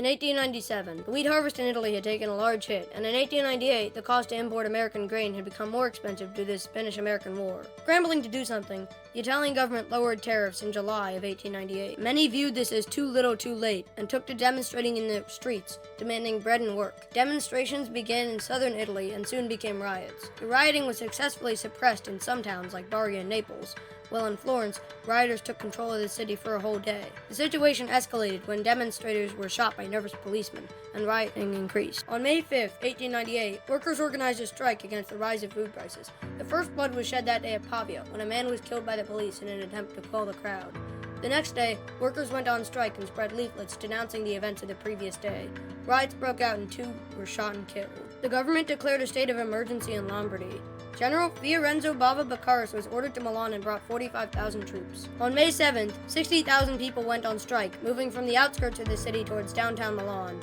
In 1897, the wheat harvest in Italy had taken a large hit, and in 1898, the cost to import American grain had become more expensive due to the Spanish-American War. Scrambling to do something, the Italian government lowered tariffs in July of 1898. Many viewed this as too little too late, and took to demonstrating in the streets, demanding bread and work. Demonstrations began in southern Italy and soon became riots. The rioting was successfully suppressed in some towns like Bari and Naples, while in Florence, rioters took control of the city for a whole day. The situation escalated when demonstrators were shot by nervous policemen, and rioting increased. On May 5, 1898, workers organized a strike against the rise of food prices. The first blood was shed that day at Pavia, when a man was killed by the police in an attempt to quell the crowd. The next day, workers went on strike and spread leaflets denouncing the events of the previous day. Riots broke out and 2 were shot and killed. The government declared a state of emergency in Lombardy. General Fiorenzo Bava Beccaris was ordered to Milan and brought 45,000 troops. On May 7th, 60,000 people went on strike, moving from the outskirts of the city towards downtown Milan.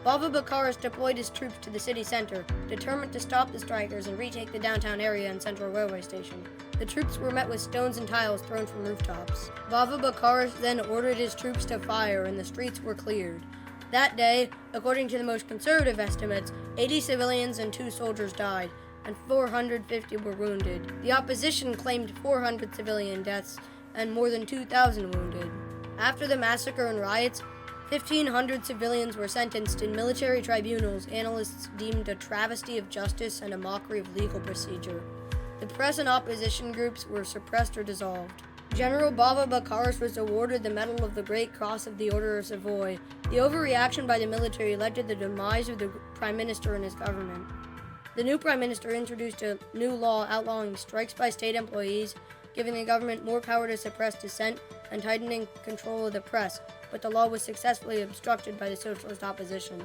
Bava Beccaris deployed his troops to the city center, determined to stop the strikers and retake the downtown area and central railway station. The troops were met with stones and tiles thrown from rooftops. Bava Beccaris then ordered his troops to fire, and the streets were cleared. That day, according to the most conservative estimates, 80 civilians and 2 soldiers died, and 450 were wounded. The opposition claimed 400 civilian deaths and more than 2,000 wounded. After the massacre and riots, 1,500 civilians were sentenced in military tribunals analysts deemed a travesty of justice and a mockery of legal procedure. The press and opposition groups were suppressed or dissolved. General Bava Beccaris was awarded the Medal of the Great Cross of the Order of Savoy. The overreaction by the military led to the demise of the Prime Minister and his government. The new Prime Minister introduced a new law outlawing strikes by state employees, giving the government more power to suppress dissent and tightening control of the press, but the law was successfully obstructed by the socialist opposition.